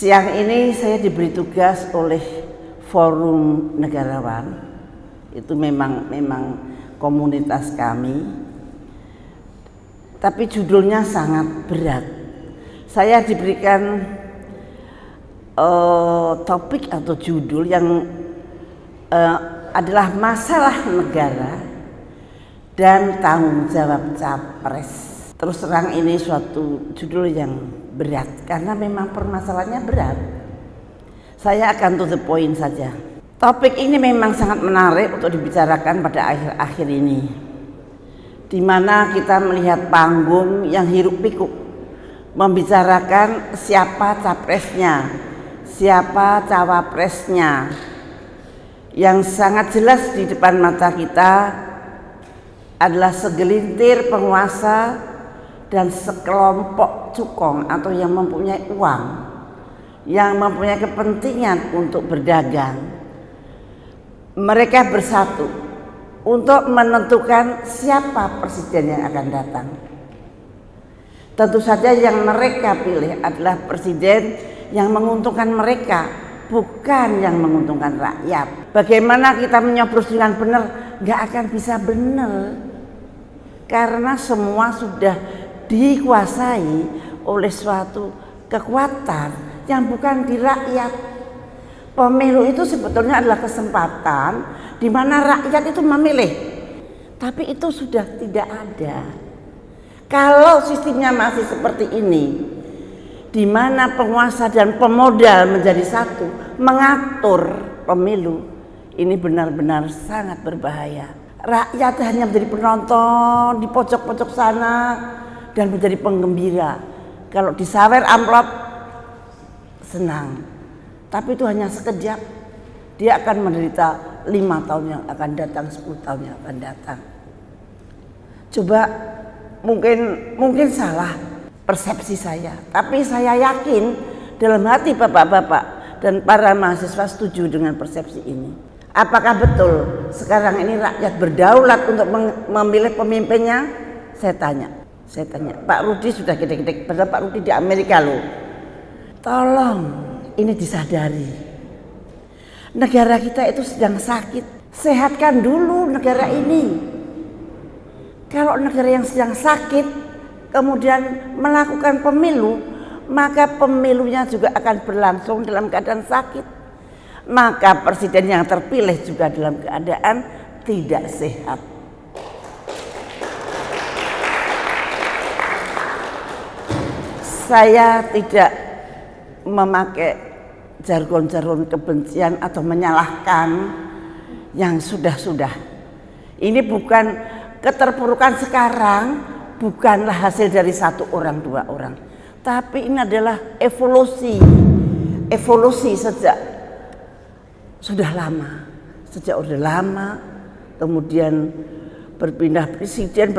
Siang ini saya diberi tugas oleh Forum Negarawan, itu memang komunitas kami, tapi judulnya sangat berat. Saya diberikan topik atau judul yang adalah masalah negara dan tanggung jawab capres. Terus terang ini suatu judul yang berat karena memang permasalahannya berat. Saya akan to the point saja. Topik ini memang sangat menarik untuk dibicarakan pada akhir-akhir ini, di mana kita melihat panggung yang hiruk pikuk membicarakan siapa capresnya, siapa cawapresnya. Yang sangat jelas di depan mata kita adalah segelintir penguasa dan sekelompok cukong atau yang mempunyai uang, yang mempunyai kepentingan untuk berdagang. Mereka bersatu untuk menentukan siapa presiden yang akan datang. Tentu saja yang mereka pilih adalah presiden yang menguntungkan mereka, bukan yang menguntungkan rakyat. Bagaimana kita menyoblos dengan benar? Gak akan bisa benar, karena semua sudah dikuasai oleh suatu kekuatan yang bukan di rakyat. Pemilu itu sebetulnya adalah kesempatan di mana rakyat itu memilih, tapi itu sudah tidak ada. Kalau sistemnya masih seperti ini, di mana penguasa dan pemodal menjadi satu mengatur pemilu, ini benar-benar sangat berbahaya. Rakyat hanya menjadi penonton di pojok-pojok sana dan menjadi penggembira. Kalau disawer amplop senang, tapi itu hanya sekejap. Dia akan menderita 5 tahun yang akan datang, 10 tahun yang akan datang. Coba mungkin salah persepsi saya, tapi saya yakin dalam hati bapak-bapak dan para mahasiswa setuju dengan persepsi ini. Apakah betul sekarang ini rakyat berdaulat untuk memilih pemimpinnya? Saya tanya, Pak Rudi sudah gede-gede, padahal Pak Rudi di Amerika loh. Tolong ini disadari. Negara kita itu sedang sakit. Sehatkan dulu negara ini. Kalau negara yang sedang sakit kemudian melakukan pemilu, maka pemilunya juga akan berlangsung dalam keadaan sakit. Maka presiden yang terpilih juga dalam keadaan tidak sehat. Saya tidak memakai jargon-jargon kebencian atau menyalahkan yang sudah-sudah. Ini bukan keterpurukan sekarang, bukanlah hasil dari 1 orang 2 orang, tapi ini adalah evolusi sejak sudah lama, kemudian berpindah presiden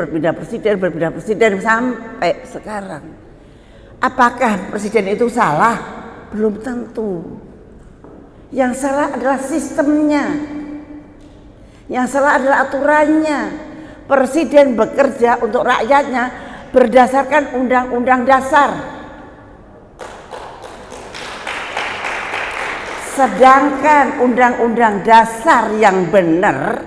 sampai sekarang. Apakah presiden itu salah? Belum tentu. Yang salah adalah sistemnya. Yang salah adalah aturannya. Presiden bekerja untuk rakyatnya berdasarkan undang-undang dasar. Sedangkan undang-undang dasar yang benar,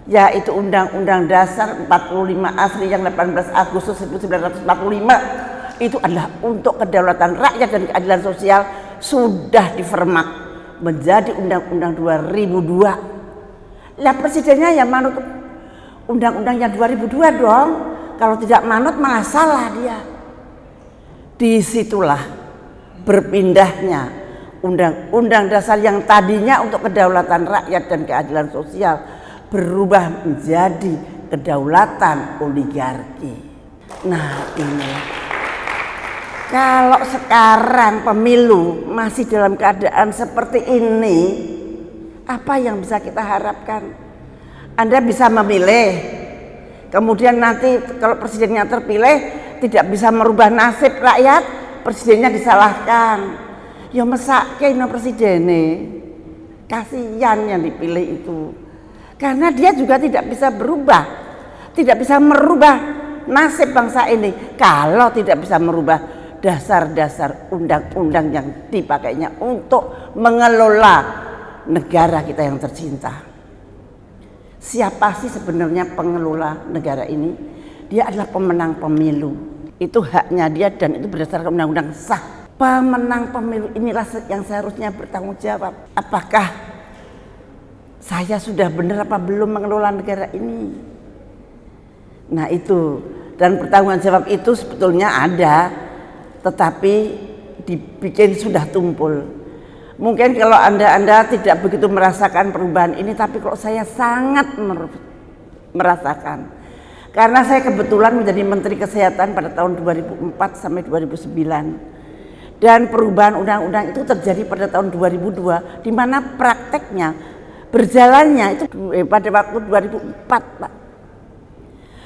yaitu Undang-Undang Dasar 45 asli yang 18 Agustus 1945, itu adalah untuk kedaulatan rakyat dan keadilan sosial, sudah difermak menjadi Undang-Undang 2002. Lah presidennya yang manut undang-undang yang 2002 dong. Kalau tidak manut malah salah dia. Disitulah berpindahnya Undang-Undang Dasar yang tadinya untuk kedaulatan rakyat dan keadilan sosial berubah menjadi kedaulatan oligarki. Nah ini, kalau sekarang pemilu masih dalam keadaan seperti ini, apa yang bisa kita harapkan? Anda bisa memilih, kemudian nanti kalau presidennya terpilih tidak bisa merubah nasib rakyat, presidennya disalahkan. Ya mesake no presidennya, kasihan yang dipilih itu, karena dia juga tidak bisa berubah, tidak bisa merubah nasib bangsa ini. Kalau tidak bisa merubah dasar-dasar undang-undang yang dipakainya untuk mengelola negara kita yang tercinta. Siapa sih sebenarnya pengelola negara ini? Dia adalah pemenang pemilu. Itu haknya dia dan itu berdasarkan undang-undang sah. Pemenang pemilu inilah yang seharusnya bertanggung jawab. Apakah saya sudah benar apa belum mengelola negara ini? Nah itu, dan pertanggungan jawab itu sebetulnya ada, tetapi dibikin sudah tumpul. Mungkin kalau Anda tidak begitu merasakan perubahan ini, tapi kalau saya sangat merasakan. Karena saya kebetulan menjadi Menteri Kesehatan pada tahun 2004 sampai 2009. Dan perubahan undang-undang itu terjadi pada tahun 2002, di mana prakteknya berjalannya itu pada waktu 2004, Pak.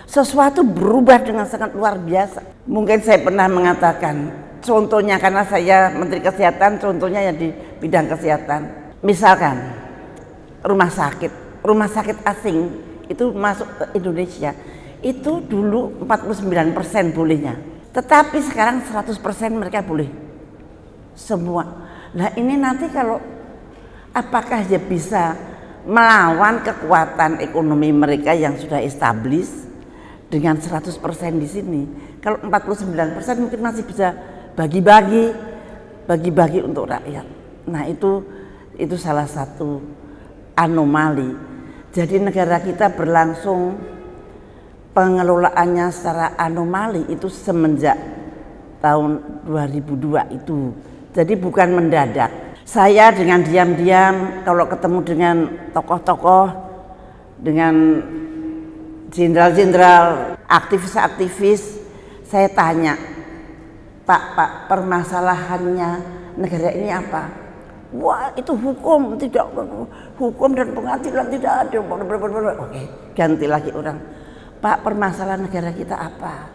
Sesuatu berubah dengan sangat luar biasa. Mungkin saya pernah mengatakan, contohnya karena saya Menteri Kesehatan, contohnya ya di bidang kesehatan. Misalkan rumah sakit asing itu masuk ke Indonesia, itu dulu 49% bolehnya. Tetapi sekarang 100% mereka boleh. Semua. Nah ini nanti kalau apakah dia bisa melawan kekuatan ekonomi mereka yang sudah established dengan 100% di sini. Kalau 49% mungkin masih bisa bagi-bagi untuk rakyat. Nah itu salah satu anomali. Jadi negara kita berlangsung pengelolaannya secara anomali itu semenjak tahun 2002 itu. Jadi bukan mendadak. Saya dengan diam-diam kalau ketemu dengan tokoh-tokoh, dengan jenderal-jenderal, aktivis-aktivis, saya tanya, Pak, permasalahannya negara ini apa? Wah, itu hukum dan pengadilan tidak ada. Oke, ganti lagi orang. Pak, permasalahan negara kita apa?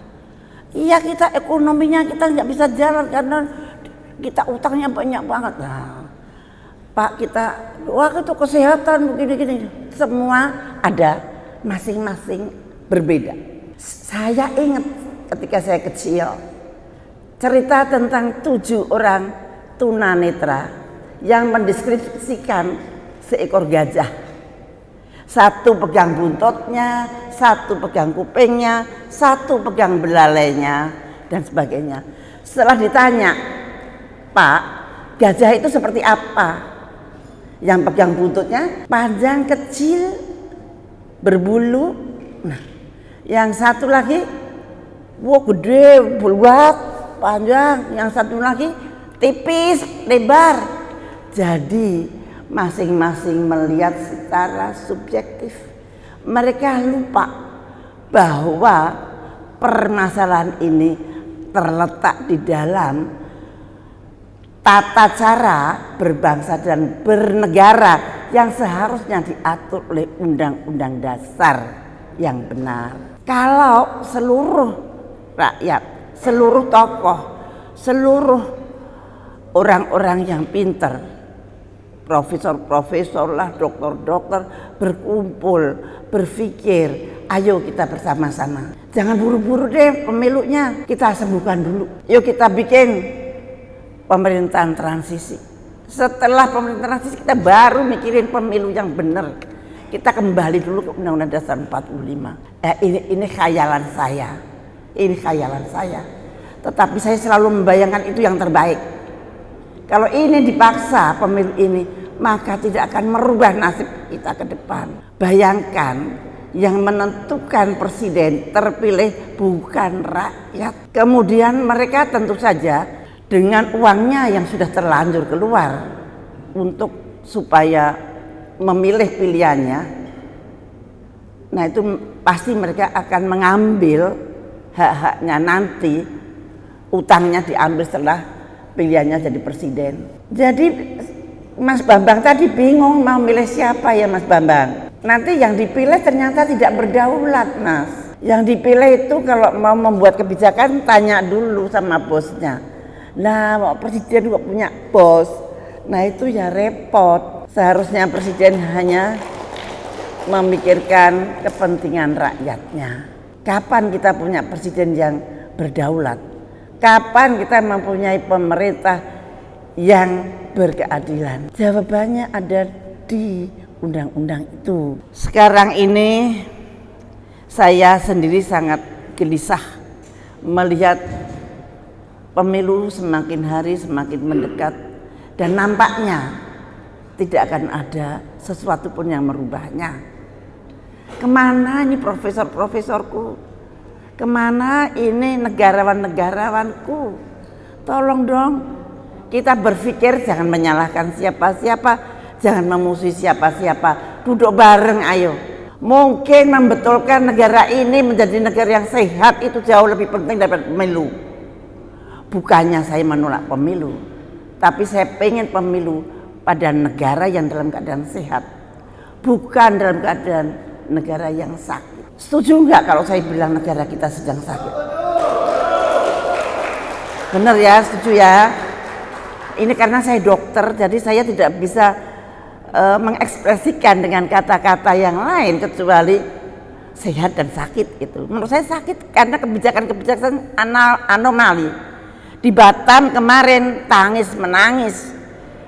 Iya, kita ekonominya kita nggak bisa jalan karena kita utangnya banyak banget. Nah, Pak, itu kesehatan begini-gini. Semua ada, masing-masing berbeda. Saya ingat ketika saya kecil, cerita tentang 7 orang tunanetra yang mendeskripsikan seekor gajah. Satu pegang buntutnya, satu pegang kupingnya, satu pegang belalainya, dan sebagainya. Setelah ditanya, Pak, gajah itu seperti apa? Yang pegang buntutnya panjang, kecil, berbulu. Nah, yang satu lagi, wah gede, bulat, panjang. Yang satu lagi tipis, lebar. Jadi masing-masing melihat secara subjektif. Mereka lupa bahwa permasalahan ini terletak di dalam tata cara berbangsa dan bernegara yang seharusnya diatur oleh undang-undang dasar yang benar. Kalau seluruh rakyat, seluruh tokoh, seluruh orang-orang yang pintar, profesor-profesor lah, dokter-dokter berkumpul, berpikir, ayo kita bersama-sama. Jangan buru-buru deh pemilunya, kita sembuhkan dulu. Yuk kita bikin pemerintahan transisi. Setelah pemerintahan transisi kita baru mikirin pemilu yang benar. Kita kembali dulu ke Undang-Undang Dasar 45. Ini khayalan saya. Ini khayalan saya. Tetapi saya selalu membayangkan itu yang terbaik. Kalau ini dipaksa pemilu ini, maka tidak akan merubah nasib kita ke depan. Bayangkan yang menentukan presiden terpilih bukan rakyat. Kemudian mereka tentu saja dengan uangnya yang sudah terlanjur keluar untuk supaya memilih pilihannya. Nah itu pasti mereka akan mengambil hak-haknya nanti, utangnya diambil setelah pilihannya jadi presiden. Jadi Mas Bambang tadi bingung mau milih siapa ya Mas Bambang. Nanti yang dipilih ternyata tidak berdaulat Mas. Yang dipilih itu kalau mau membuat kebijakan tanya dulu sama bosnya. Nah presiden juga punya bos. Nah itu ya repot. Seharusnya presiden hanya memikirkan kepentingan rakyatnya. Kapan kita punya presiden yang berdaulat? Kapan kita mempunyai pemerintah yang berkeadilan? Jawabannya ada di undang-undang itu. Sekarang ini saya sendiri sangat gelisah melihat pemilu semakin hari semakin mendekat dan nampaknya tidak akan ada sesuatu pun yang merubahnya. Kemana ini profesor-profesorku? Kemana ini negarawan-negarawanku? Tolong dong, kita berpikir jangan menyalahkan siapa-siapa, jangan memusuhi siapa-siapa. Duduk bareng ayo. Mungkin membetulkan negara ini menjadi negara yang sehat itu jauh lebih penting daripada pemilu. Bukannya saya menolak pemilu, tapi saya pengen pemilu pada negara yang dalam keadaan sehat, bukan dalam keadaan negara yang sakit. Setuju nggak kalau saya bilang negara kita sedang sakit? Benar ya, setuju ya. Ini karena saya dokter, jadi saya tidak bisa mengekspresikan dengan kata-kata yang lain kecuali sehat dan sakit itu. Menurut saya sakit karena kebijakan-kebijakan anomali. Di Batam kemarin tangis menangis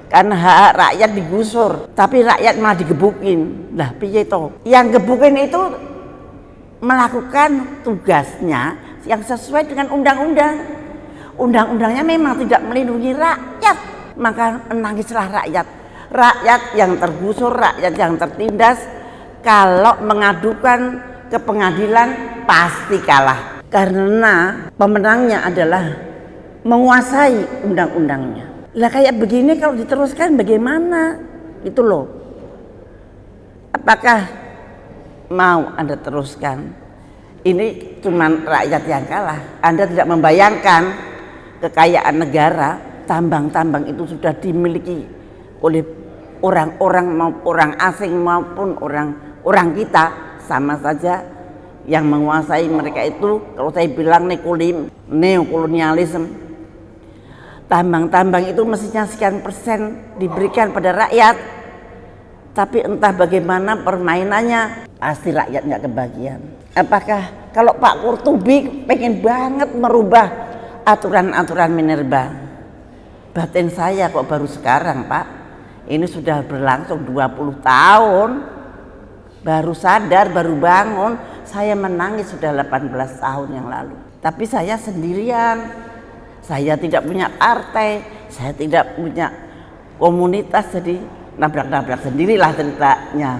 karena hak rakyat digusur, tapi rakyat malah digebukin. Lah piye to? Yang gebukin itu melakukan tugasnya yang sesuai dengan undang-undang. Undang-undangnya memang tidak melindungi rakyat, maka menangislah rakyat. Rakyat yang tergusur, rakyat yang tertindas, kalau mengadukan ke pengadilan pasti kalah. Karena pemenangnya adalah menguasai undang-undangnya. Lah kayak begini kalau diteruskan bagaimana? Itu loh. Apakah mau Anda teruskan? Ini cuma rakyat yang kalah. Anda tidak membayangkan kekayaan negara, tambang-tambang itu sudah dimiliki oleh orang-orang maupun orang asing maupun orang kita, sama saja yang menguasai mereka itu. Kalau saya bilang neokolonialisme, tambang-tambang itu mestinya sekian persen diberikan pada rakyat, tapi entah bagaimana permainannya, pasti rakyat nggak kebagian. Apakah kalau Pak Qurtubi pengen banget merubah aturan-aturan Minerba? Batin saya kok baru sekarang, Pak. Ini sudah berlangsung 20 tahun. Baru sadar, baru bangun. Saya menangis sudah 18 tahun yang lalu. Tapi saya sendirian. Saya tidak punya partai, saya tidak punya komunitas, jadi nabrak-nabrak sendirilah ceritanya.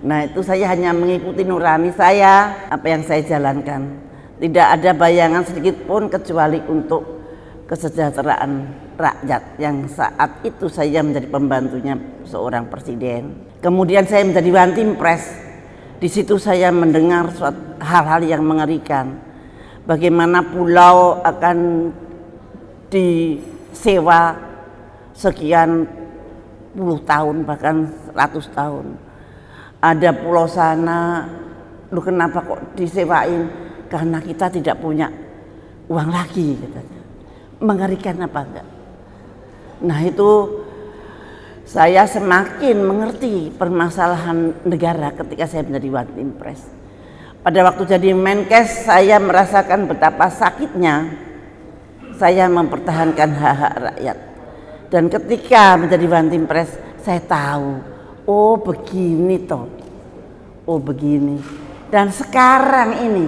Nah itu saya hanya mengikuti nurani saya, apa yang saya jalankan. Tidak ada bayangan sedikit pun kecuali untuk kesejahteraan rakyat yang saat itu saya menjadi pembantunya seorang presiden. Kemudian saya menjadi Bantimpres. Di situ saya mendengar hal-hal yang mengerikan. Bagaimana pulau akan disewa sekian puluh tahun bahkan 100 tahun. Ada pulau sana, lu kenapa kok disewain? Karena kita tidak punya uang lagi katanya. Mengerikan apa enggak? Nah itu saya semakin mengerti permasalahan negara ketika saya menjadi Bantimpres. Pada waktu jadi Menkes saya merasakan betapa sakitnya saya mempertahankan hak-hak rakyat. Dan ketika menjadi Bantimpres saya tahu, oh begini toh, oh begini. Dan sekarang ini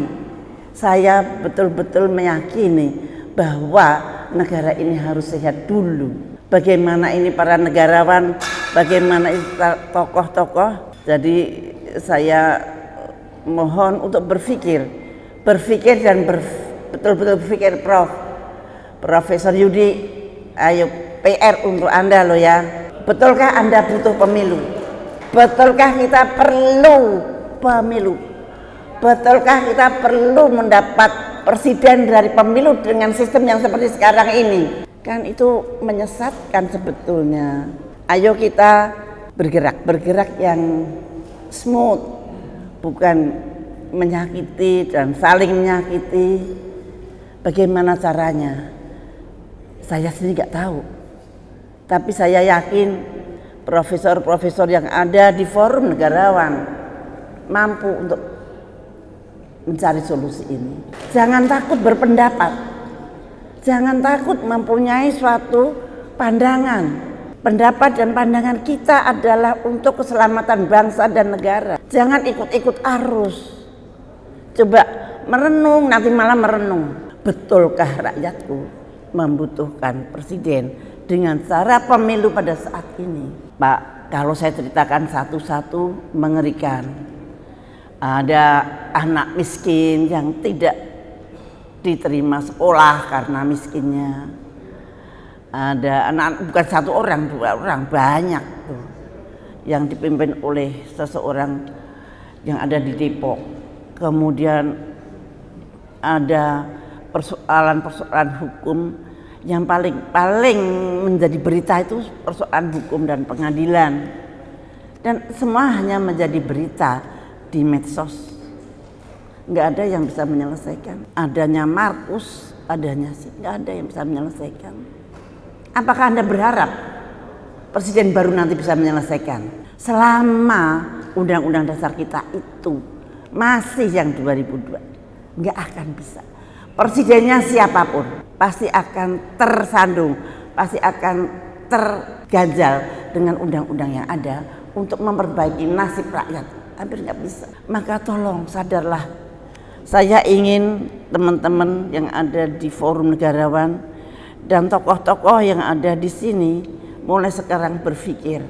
saya betul-betul meyakini bahwa negara ini harus sehat dulu. Bagaimana ini para negarawan, bagaimana tokoh-tokoh. Jadi saya mohon untuk berpikir dan betul-betul berpikir Profesor Yudi, ayo PR untuk Anda loh ya. Betulkah Anda butuh pemilu? Betulkah kita perlu pemilu? Betulkah kita perlu mendapat presiden dari pemilu dengan sistem yang seperti sekarang ini? Kan itu menyesatkan sebetulnya. Ayo kita bergerak yang smooth, bukan menyakiti dan saling menyakiti. Bagaimana caranya? Saya sendiri nggak tahu. Tapi saya yakin profesor-profesor yang ada di forum negarawan mampu untuk mencari solusi ini. Jangan takut berpendapat. Jangan takut mempunyai suatu pandangan. Pendapat dan pandangan kita adalah untuk keselamatan bangsa dan negara. Jangan ikut-ikut arus. Coba merenung, nanti malah merenung. Betulkah rakyatku membutuhkan presiden dengan cara pemilu pada saat ini? Pak, kalau saya ceritakan satu-satu mengerikan. Ada anak miskin yang tidak diterima sekolah karena miskinnya. Ada anak, bukan satu orang, dua orang, banyak tuh yang dipimpin oleh seseorang yang ada di Depok. Kemudian ada persoalan-persoalan hukum yang paling menjadi berita itu persoalan hukum dan pengadilan, dan semua hanya menjadi berita di medsos. Nggak ada yang bisa menyelesaikan. Adanya Markus, adanya sih, nggak ada yang bisa menyelesaikan. Apakah Anda berharap presiden baru nanti bisa menyelesaikan? Selama undang-undang dasar kita itu masih yang 2002, nggak akan bisa. Presidennya siapapun pasti akan tersandung, pasti akan terganjal dengan undang-undang yang ada untuk memperbaiki nasib rakyat. Hampir nggak bisa. Maka tolong sadarlah. Saya ingin teman-teman yang ada di Forum Negarawan dan tokoh-tokoh yang ada di sini mulai sekarang berpikir,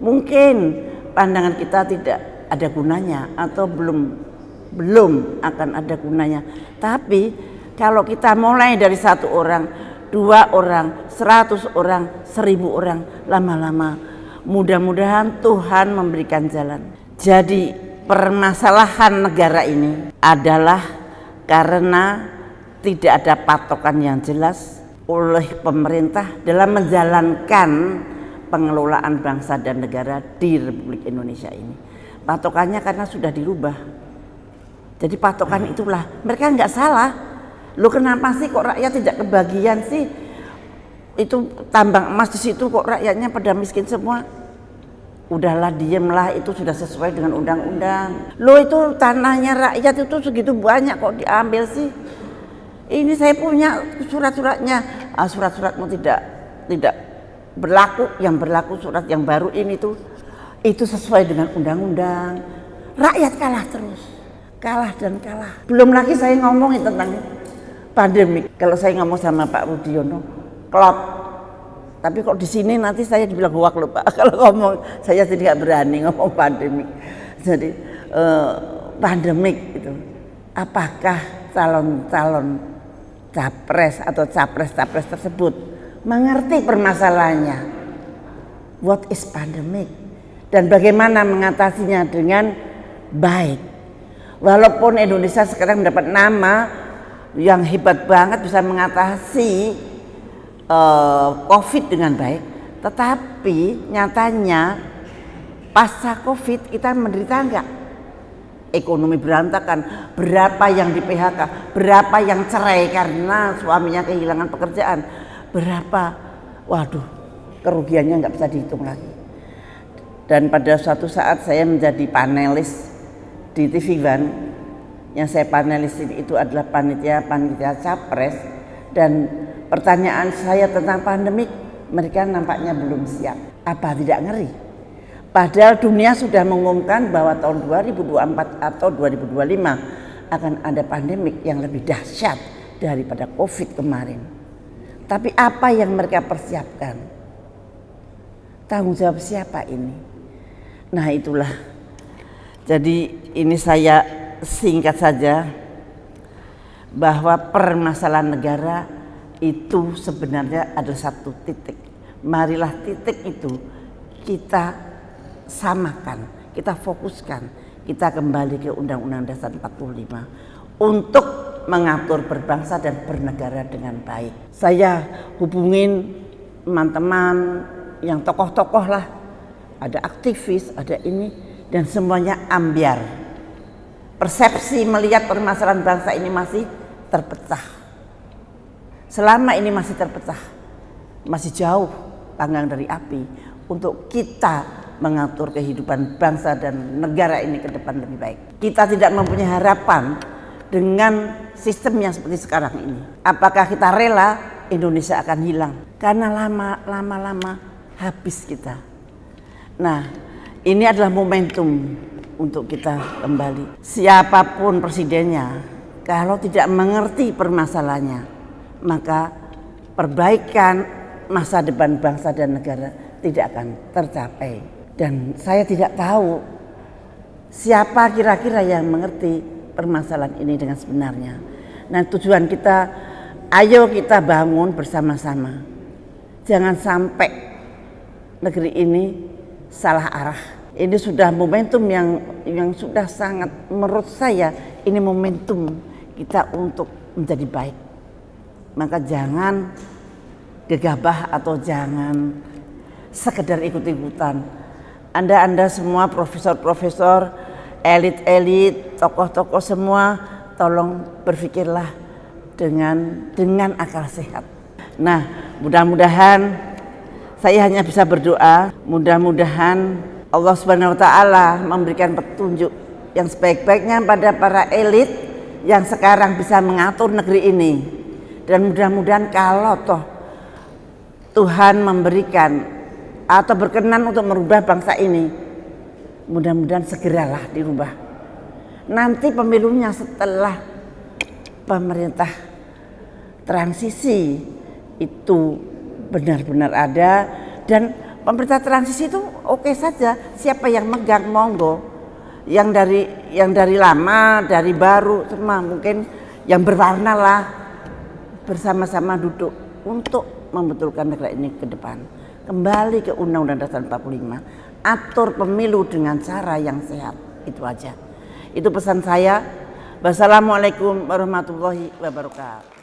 mungkin pandangan kita tidak ada gunanya atau belum akan ada gunanya. Tapi kalau kita mulai dari 1 orang, 2 orang, 100 orang, 1000 orang, lama-lama mudah-mudahan Tuhan memberikan jalan. Jadi permasalahan negara ini adalah karena tidak ada patokan yang jelas oleh pemerintah dalam menjalankan pengelolaan bangsa dan negara di Republik Indonesia ini. Patokannya karena sudah dirubah. Jadi patokan itulah, mereka nggak salah. Loh, kenapa sih kok rakyat tidak kebagian sih? Itu tambang emas di situ kok rakyatnya pada miskin semua. Udahlah, diemlah, itu sudah sesuai dengan undang-undang. Loh, itu tanahnya rakyat itu segitu banyak kok diambil sih? Ini saya punya surat-suratnya. Surat-suratmu tidak berlaku. Yang berlaku surat yang baru ini tuh itu sesuai dengan undang-undang. Rakyat kalah terus, kalah dan kalah. Belum lagi saya ngomongin tentang pandemi. Kalau saya ngomong sama Pak Rudiono, klop. Tapi kok di sini nanti saya dibilang hoak loh Pak. Kalau ngomong saya tidak berani ngomong pandemi. Jadi pandemik itu, apakah calon-calon capres atau capres-capres tersebut mengerti permasalahannya? What is pandemic? Dan bagaimana mengatasinya dengan baik? Walaupun Indonesia sekarang mendapat nama yang hebat banget bisa mengatasi COVID dengan baik, tetapi nyatanya pasca COVID kita menderita enggak? Ekonomi berantakan, berapa yang di PHK, berapa yang cerai karena suaminya kehilangan pekerjaan, berapa, waduh, kerugiannya nggak bisa dihitung lagi. Dan pada suatu saat saya menjadi panelis di TV One, yang saya panelis itu adalah panitia capres, dan pertanyaan saya tentang pandemik, mereka nampaknya belum siap. Apa tidak ngeri? Padahal dunia sudah mengumumkan bahwa tahun 2024 atau 2025 akan ada pandemik yang lebih dahsyat daripada COVID kemarin. Tapi apa yang mereka persiapkan? Tanggung jawab siapa ini? Nah itulah. Jadi ini saya singkat saja bahwa permasalahan negara itu sebenarnya adalah satu titik. Marilah titik itu kita samakan, kita fokuskan, kita kembali ke Undang-Undang Dasar 45 untuk mengatur berbangsa dan bernegara dengan baik. Saya hubungin teman-teman yang tokoh-tokoh lah, ada aktivis, ada ini, dan semuanya ambiar. Persepsi melihat permasalahan bangsa ini masih terpecah. Selama ini masih terpecah, masih jauh panggang dari api untuk kita mengatur kehidupan bangsa dan negara ini ke depan lebih baik. Kita tidak mempunyai harapan dengan sistem yang seperti sekarang ini. Apakah kita rela Indonesia akan hilang? Karena lama-lama habis kita. Nah, ini adalah momentum untuk kita kembali. Siapapun presidennya, kalau tidak mengerti permasalahannya, maka perbaikan masa depan bangsa dan negara tidak akan tercapai. Dan saya tidak tahu siapa kira-kira yang mengerti permasalahan ini dengan sebenarnya. Nah, tujuan kita, ayo kita bangun bersama-sama. Jangan sampai negeri ini salah arah. Ini sudah momentum yang sudah sangat, menurut saya ini momentum kita untuk menjadi baik. Maka jangan gegabah atau jangan sekedar ikut-ikutan. Anda semua profesor-profesor, elit-elit, tokoh-tokoh semua, tolong berpikirlah dengan akal sehat. Nah, mudah-mudahan saya hanya bisa berdoa, mudah-mudahan Allah Subhanahu wa taala memberikan petunjuk yang sebaik-baiknya pada para elit yang sekarang bisa mengatur negeri ini. Dan mudah-mudahan kalau toh Tuhan memberikan atau berkenan untuk merubah bangsa ini, mudah-mudahan segeralah dirubah. Nanti pemilunya setelah pemerintah transisi itu benar-benar ada, dan pemerintah transisi itu oke saja, siapa yang megang monggo, yang dari lama, dari baru, semua mungkin yang berwarna lah, bersama-sama duduk untuk membetulkan negara ini ke depan. Kembali ke Undang-Undang Dasar 45, atur pemilu dengan cara yang sehat, itu aja. Itu pesan saya. Wassalamualaikum warahmatullahi wabarakatuh.